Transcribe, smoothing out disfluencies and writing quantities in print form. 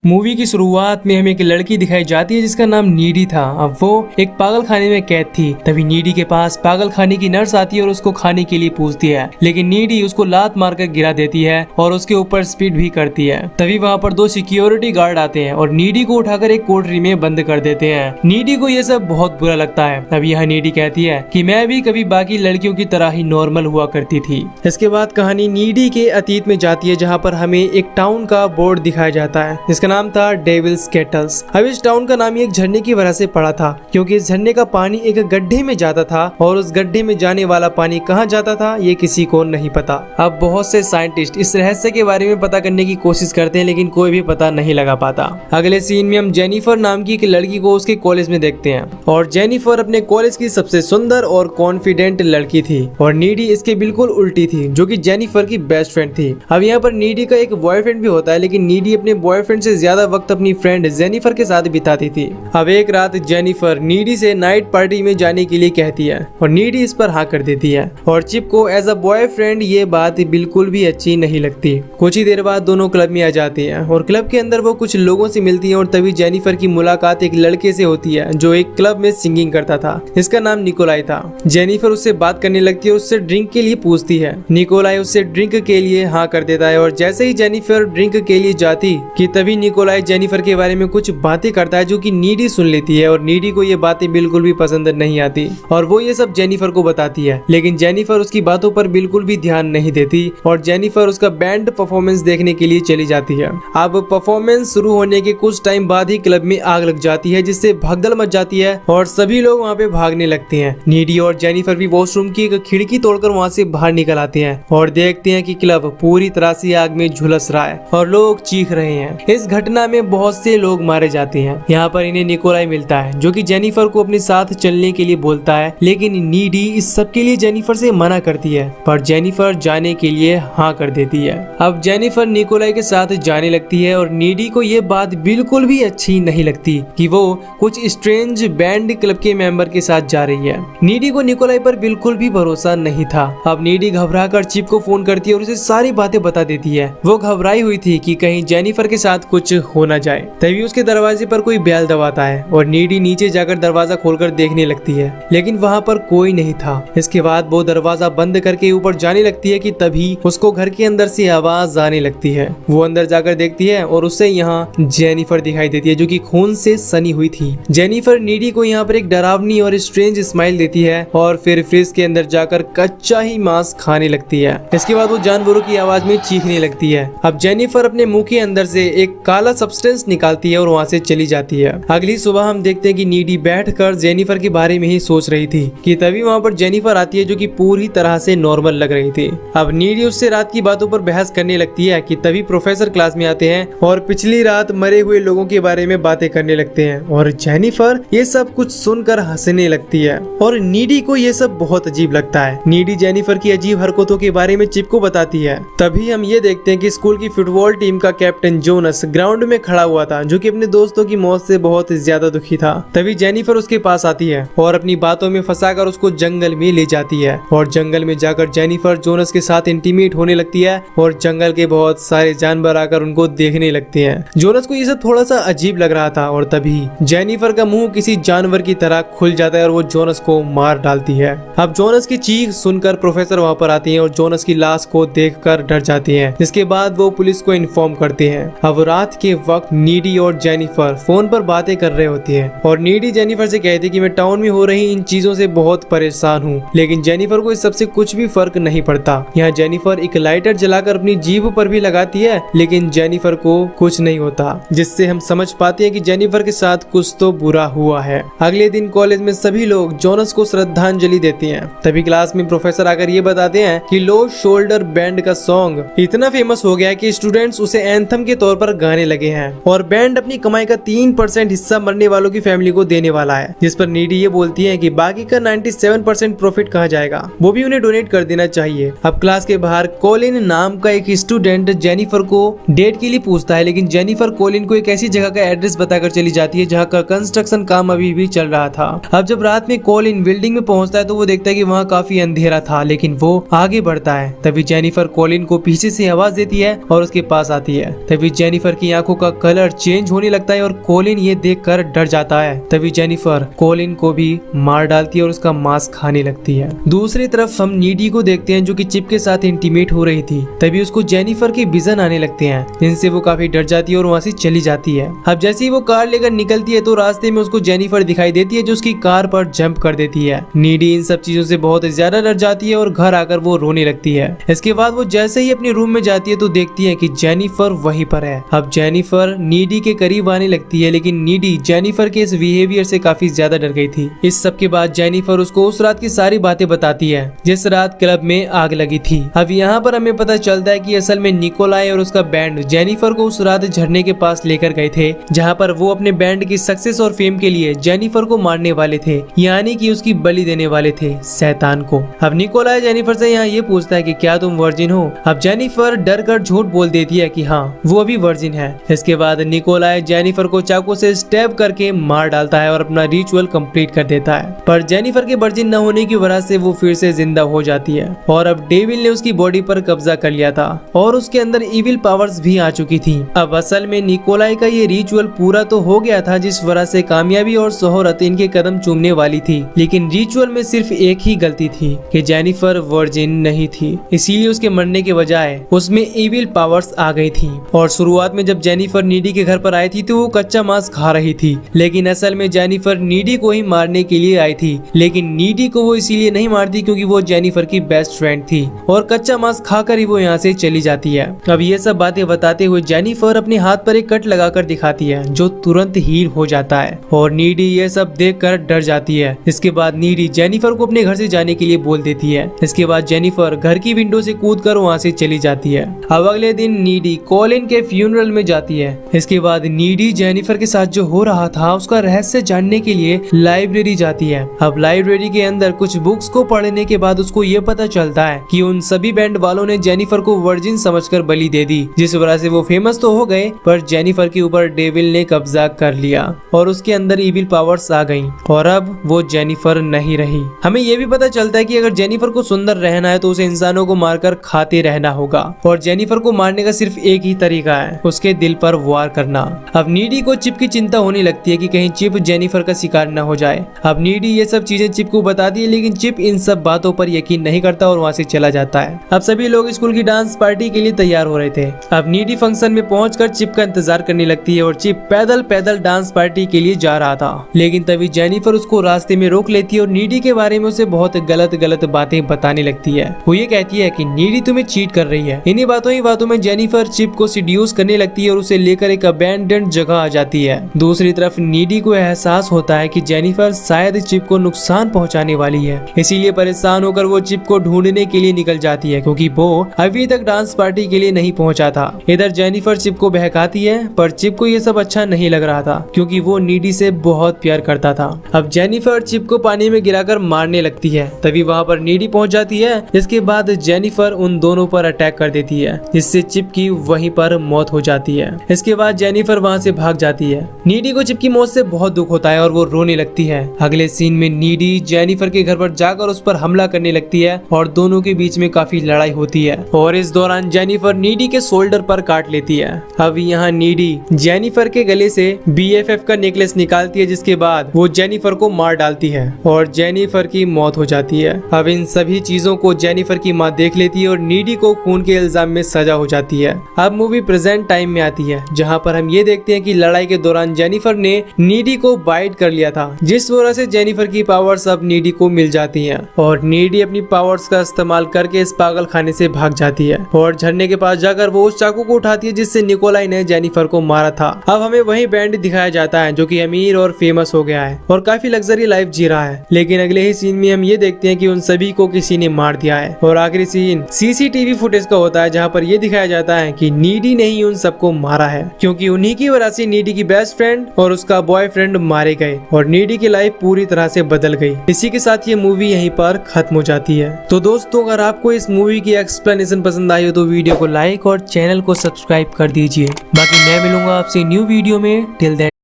Movie की शुरुआत में हमें एक लड़की दिखाई जाती है जिसका नाम नीडी था। अब वो एक पागल खाने में कैद थी। तभी नीडी के पास पागल खाने की नर्स आती है और उसको खाने के लिए पूछती है, लेकिन नीडी उसको लात मारकर गिरा देती है और उसके ऊपर स्पीड भी करती है। तभी वहाँ पर दो सिक्योरिटी गार्ड आते हैं और नीडी को उठाकर एक कोठरी में बंद कर देते हैं। नीडी को ये सब बहुत बुरा लगता है। अब यह नीडी कहती है कि मैं भी कभी बाकी लड़कियों की तरह ही नॉर्मल हुआ करती थी। इसके बाद कहानी नीडी के अतीत में जाती है, जहाँ पर हमें एक टाउन का बोर्ड दिखाया जाता है जिसका नाम था डेविल्स केटल्स। अब इस टाउन का नाम एक झरने की वजह से पड़ा था, क्योंकि इस झरने का पानी एक गड्ढे में जाता था और उस गड्ढे में जाने वाला पानी कहाँ जाता था ये किसी को नहीं पता। अब बहुत से साइंटिस्ट इस रहस्य के बारे में पता करने की कोशिश करते हैं, लेकिन कोई भी पता नहीं लगा पाता। अगले सीन में हम जेनिफर नाम की एक लड़की को उसके कॉलेज में देखते हैं और जेनिफर अपने कॉलेज की सबसे सुंदर और कॉन्फिडेंट लड़की थी और नीडी इसके बिल्कुल उल्टी थी, जो कि जेनिफर की बेस्ट फ्रेंड थी। अब यहाँ पर नीडी का एक बॉयफ्रेंड भी होता है, लेकिन नीडी अपने बॉयफ्रेंड से ज्यादा वक्त अपनी फ्रेंड जेनिफर के साथ बिताती थी। अब एक रात जेनिफर नीडी से नाइट पार्टी में जाने के लिए कहती है और नीडी इस पर हाँ कर देती है और चिप को एज अ बॉयफ्रेंड ये बात बिल्कुल भी अच्छी नहीं लगती। कुछ ही देर बाद दोनों क्लब में आ जाती हैं और क्लब के अंदर वो कुछ लोगों से मिलती है और तभी जेनिफर की मुलाकात एक लड़के से होती है जो एक क्लब में सिंगिंग करता था। इसका नाम निकोलाई था। जेनिफर उससे बात करने लगती है और उससे ड्रिंक के लिए पूछती है। निकोलाई उससे ड्रिंक के लिए हाँ कर देता है और जैसे ही जेनिफर ड्रिंक के लिए जाती कि तभी निकोलाई जेनिफर के बारे में कुछ बातें करता है जो कि नीडी सुन लेती है और नीडी को ये बातें बिल्कुल भी पसंद नहीं आती और वो ये सब जेनिफर को बताती है, लेकिन जेनिफर उसकी बातों पर बिल्कुल भी ध्यान नहीं देती और जेनिफर उसका बैंड परफॉर्मेंस देखने के लिए चली जाती है। अब परफॉर्मेंस शुरू होने के कुछ टाइम बाद ही क्लब में आग लग जाती है, जिससे भगदड़ मच जाती है और सभी लोग वहाँ पे भागने लगते हैं। नीडी और जेनिफर भी वॉशरूम की एक खिड़की तोड़कर वहाँ से बाहर निकल आते हैं और देखते हैं कि क्लब पूरी तरह से आग में झुलस रहा है और लोग चीख रहे हैं। इस घटना में बहुत से लोग मारे जाते हैं। यहाँ पर इन्हें निकोलाई मिलता है जो कि जेनिफर को अपने साथ चलने के लिए बोलता है, लेकिन नीडी इस सब के लिए जेनिफर से मना करती है, पर जेनिफर जाने के लिए हाँ कर देती है। अब जेनिफर निकोलाई के साथ जाने लगती है और नीडी को ये बात बिल्कुल भी अच्छी नहीं लगती कि वो कुछ स्ट्रेंज बैंड क्लब के मेंबर के साथ जा रही है। नीडी को निकोलाई पर बिल्कुल भी भरोसा नहीं था। अब नीडी घबराकर चिप को फोन करती है और उसे सारी बातें बता देती है। वो घबराई हुई थी कि कहीं जेनिफर के साथ कुछ हो न जाए। तभी उसके दरवाजे पर कोई बेल दबाता है और नीडी नीचे जाकर दरवाजा खोलकर देखने लगती है, लेकिन वहाँ पर कोई नहीं था। इसके बाद वो दरवाजा बंद करके ऊपर जाने लगती है कि तभी उसको घर के अंदर से आवाज आने लगती है। वो अंदर जाकर देखती है और उससे यहाँ जेनिफर दिखाई देती है जो कि खून से सनी हुई थी। जेनिफर नीडी को यहाँ पर एक डरावनी और स्ट्रेंज स्माइल देती है और फिर फ्रिज के अंदर जाकर कच्चा ही मांस खाने लगती है। इसके बाद वो जानवरों की आवाज में चीखने लगती है। अब जेनिफर अपने मुंह के अंदर से एक काला सब्सटेंस निकालती है और वहाँ से चली जाती है। अगली सुबह हम देखते हैं कि नीडी बैठकर जेनिफर के बारे में ही सोच रही थी कि तभी वहाँ पर जेनिफर आती है जो कि पूरी तरह से नॉर्मल लग रही थी। अब नीडी उससे रात की बातों पर बहस करने लगती है कि तभी प्रोफेसर क्लास में आते हैं और पिछली रात मरे हुए लोगों के बारे में बातें करने लगते हैं और जेनिफर ये सब कुछ सुनकर हंसने लगती है और नीडी को ये सब बहुत अजीब लगता है। नीडी जेनिफर की अजीब हरकतों के बारे में चिप को बताती है। तभी हम ये देखते हैं कि स्कूल की फुटबॉल टीम का कैप्टन जोनस ग्राउंड में खड़ा हुआ था जो कि अपने दोस्तों की मौत से बहुत ज्यादा दुखी था। तभी जेनिफर उसके पास आती है और अपनी बातों में फंसाकर उसको जंगल में ले जाती है और जंगल में जाकर जेनिफर जोनस के साथ इंटीमेट होने लगती है और जंगल के बहुत सारे जानवर आकर उनको देखने लगते हैं। जोनस को ये सब थोड़ा सा अजीब लग रहा था और तभी जेनिफर का मुंह किसी जानवर की तरह खुल जाता है और वो जोनस को मार डालती है। अब जोनस की चीख सुनकर प्रोफेसर वहाँ पर आती हैं और जोनस की लाश को देखकर डर जाती हैं। इसके बाद वो पुलिस को इन्फॉर्म करते हैं। अब रात के वक्त नीडी और जेनिफर फोन पर बातें कर रहे होती हैं और नीडी जेनिफर से कहती है कि मैं टाउन में हो रही इन चीजों से बहुत परेशान हूँ, लेकिन जेनिफर को इस सबसे कुछ भी फर्क नहीं पड़ता। यहाँ जेनिफर एक लाइटर जलाकर अपनी जीभ पर भी लगाती है, लेकिन जेनिफर को कुछ नहीं होता, जिससे हम समझ पाते हैं कि जेनिफर के साथ कुछ तो बुरा हुआ है। अगले दिन कॉलेज में सभी लोग जोनस को श्रद्धांजलि देते हैं। तभी क्लास में प्रोफेसर आकर ये बताते हैं कि लो शोल्डर बैंड का सॉन्ग इतना फेमस हो गया है कि स्टूडेंट्स उसे एंथम के तौर पर गाने लगे हैं और बैंड अपनी कमाई का 3% हिस्सा मरने वालों की फैमिली को देने वाला है। जिस पर नीडी ये बोलती है कि बाकी का 97% प्रॉफिट कहाँ जाएगा, वो भी उन्हें डोनेट कर देना चाहिए। अब क्लास के बाहर कॉलिन नाम का एक स्टूडेंट जेनिफर को डेट के लिए पूछता है, लेकिन जेनिफर कॉलिन को एक ऐसी जगह का एड्रेस बताकर चली जाती है जहाँ का कंस्ट्रक्शन काम अभी भी चल रहा था। अब जब रात में कॉलिन बिल्डिंग में पहुंचता है तो वो देखता है कि वहाँ काफी अंधेरा था, लेकिन वो आगे बढ़ता है। तभी जेनिफर कॉलिन को पीछे से आवाज देती है और उसके पास आती है। तभी जेनिफर की आंखों का कलर चेंज होने लगता है और कॉलिन ये देखकर डर जाता है। तभी जेनिफर कॉलिन को भी मार डालती है और उसका मांस खाने लगती है। दूसरी तरफ हम नीडी को देखते हैं जो कि चिप के साथ इंटीमेट हो रही थी। तभी उसको जेनिफर के विजन आने लगते हैं जिनसे वो काफी डर जाती है और वहाँ से चली जाती है। अब जैसे ही वो कार लेकर निकलती है तो रास्ते में उसको जेनिफर दिखाई देती है जो उसकी कार पर जंप कर देती है। नीडी इन सब चीजों से बहुत ज्यादा डर जाती है और घर आकर वो रोने लगती है। इसके बाद वो जैसे ही अपने रूम में जाती है तो देखती है कि जेनिफर वहीं पर है। अब जेनिफर नीडी के करीब आने लगती है लेकिन नीडी जेनिफर के इस बिहेवियर से काफी ज्यादा डर गई थी। इस सब के बाद जेनिफर उसको उस रात की सारी बातें बताती है जिस रात क्लब में आग लगी थी। अब यहाँ पर हमें पता चलता है कि असल में निकोलाई और उसका बैंड जेनिफर को उस रात झरने के पास लेकर गए थे जहाँ पर वो अपने बैंड की सक्सेस और फेम के लिए जेनिफर को मारने वाले थे, यानी कि उसकी बलि देने वाले थे शैतान को। अब निकोलाई जेनिफर से यहाँ ये पूछता है कि क्या तुम वर्जिन हो। अब जेनिफर डर कर झूठ बोल देती है कि हाँ वो अभी वर्जिन है। इसके बाद निकोलाई जेनिफर को चाकू से स्टैब करके मार डालता है और अपना रिचुअल कंप्लीट कर देता है। पर जेनिफर के वर्जिन न होने की वजह से वो फिर से जिंदा हो जाती है और अब डेविल ने उसकी बॉडी पर कब्जा कर लिया था और उसके अंदर इविल पावर्स भी आ चुकी थी। अब असल में निकोलाई का ये रिचुअल पूरा तो हो गया था जिस वजह से कामयाबी और शोहरत इनके कदम चूमने वाली थी, लेकिन रिचुअल में सिर्फ एक ही गलती थी कि जेनिफर वर्जिन नहीं थी, इसीलिए उसके मरने के बजाय उसमें इविल पावर्स आ गई थी। और शुरुआत में जब जेनिफर नीडी के घर पर आई थी तो वो कच्चा मांस खा रही थी, लेकिन असल में जेनिफर नीडी को ही मारने के लिए आई थी। लेकिन नीडी को वो इसीलिए नहीं मारती क्योंकि वो जेनिफर की बेस्ट फ्रेंड थी और कच्चा मांस खाकर ही वो यहाँ से चली जाती है। अब ये सब बातें बताते हुए जेनिफर अपने हाथ पर एक कट लगाकर दिखाती है जो तुरंत हील हो जाता है और नीडी ये सब देखकर डर जाती है। इसके बाद नीडी जेनिफर को अपने घर से जाने के लिए बोल देती है। इसके बाद जेनिफर घर की विंडो से कूदकर वहाँ से चली जाती है। अब अगले दिन नीडी कॉलिन के फ्यूनरल में जाती है। इसके बाद नीडी जेनिफर के साथ जो हो रहा था उसका रहस्य जानने के लिए लाइब्रेरी जाती है। अब लाइब्रेरी के अंदर कुछ बुक्स को पढ़ने के बाद उसको ये पता चलता है कि उन सभी बैंड वालों ने जेनिफर को वर्जिन समझकर बलि दे दी, जिस वजह से वो फेमस तो हो गए पर जेनिफर के ऊपर डेविल ने कब्जा कर लिया और उसके अंदर इविल पावर्स आ गईं और अब वो जेनिफर नहीं रही। हमें ये भी पता चलता है कि अगर जेनिफर को सुंदर रहना है तो उसे इंसानों को मारकर खाते रहना होगा और जेनिफर को मारने का सिर्फ एक ही तरीका है, उसके दिल पर वार करना। अब नीडी को चिप की चिंता होने लगती है कि कहीं चिप जेनिफर का शिकार न हो जाए। अब नीडी ये सब चीजें चिप को बताती है लेकिन चिप इन सब बातों पर यकीन नहीं करता और वहाँ से चला जाता है। अब सभी लोग स्कूल की डांस पार्टी के लिए तैयार हो रहे थे। अब नीडी फंक्शन में पहुंचकर चिप का इंतजार करने लगती है और चिप पैदल पैदल डांस पार्टी के लिए जा रहा था, लेकिन तभी जेनिफर उसको रास्ते में रोक लेती है और नीडी के बारे में उसे बहुत गलत बातें बताने लगती है। वो ये कहती है कि नीडी तुम्हें चीट कर रही है। इन्हीं बातों में जेनिफर चिप को सीड्यूस करने लगती है और उसे लेकर एक अबैंडन्ड जगह आ जाती है। दूसरी तरफ नीडी को एहसास होता है कि जेनिफर शायद चिप को नुकसान पहुंचाने वाली है, इसीलिए परेशान होकर वो चिप को ढूंढने के लिए निकल जाती है क्योंकि वो अभी तक डांस पार्टी के लिए नहीं पहुंचा था। इधर जेनिफर चिप को बहकाती है पर चिप को ये सब अच्छा नहीं लग रहा था क्योंकि वो नीडी से बहुत प्यार करता था। अब जेनिफर चिप को पानी में गिराकर मारने लगती है। तभी वहाँ पर नीडी पहुंच जाती है। इसके बाद जेनिफर उन दोनों पर अटैक कर देती है जिससे चिप की वहीं पर मौत हो जाती है। इसके बाद जेनिफर वहाँ से भाग जाती है। नीडी को चिप की मौत से बहुत दुख होता है और वो रोने लगती है। अगले सीन में नीडी जेनिफर के घर पर जाकर उस पर हमला करने लगती है और दोनों के बीच में काफी लड़ाई होती है और इस दौरान जेनिफर नीडी के शोल्डर पर काट लेती है। अब यहाँ नीडी जेनिफर के गले से BFF का नेकलेस निकालती है जिसके बाद वो जेनिफर को मार डालती है और जेनिफर की मौत हो जाती है। अब इन सभी चीजों को जेनिफर की माँ देख लेती है और नीडी को खून के इल्जाम में सजा हो जाती है। अब मूवी प्रेजेंट टाइम में आती है जहाँ पर हम ये देखते हैं कि लड़ाई के दौरान जेनिफर ने नीडी को बाइट कर लिया था, जिस वजह से जेनिफर की पावर्स अब नीडी को मिल जाती हैं और नीडी अपनी पावर्स का इस्तेमाल करके इस पागल खाने से भाग जाती है और झरने के पास जाकर वो उस चाकू को उठाती है जिससे निकोलाई ने जेनिफर को मारा था। अब हमें वही बैंड दिखाया जाता है जो कि अमीर और फेमस हो गया है और काफी लग्जरी लाइफ जी रहा है, लेकिन अगले ही सीन में हम ये देखते हैं कि उन सभी को किसी ने मार दिया है और आखिरी सीन CCTV फुटेज का होता है जहाँ पर ये दिखाया जाता है कि नीडी ने ही उन सबको मारा है क्योंकि उन्हीं की वजह से नीडी की बेस्ट फ्रेंड और उसका बॉयफ्रेंड मारे गए और नीडी की लाइफ पूरी तरह से बदल गई। इसी के साथ ये मूवी यहीं पर खत्म हो जाती है। तो दोस्तों अगर आपको इस मूवी की एक्सप्लेनेशन पसंद आई हो तो वीडियो को लाइक और चैनल को सब्सक्राइब कर दीजिए। बाकी मैं मिलूंगा आपसे न्यू वीडियो में। Till then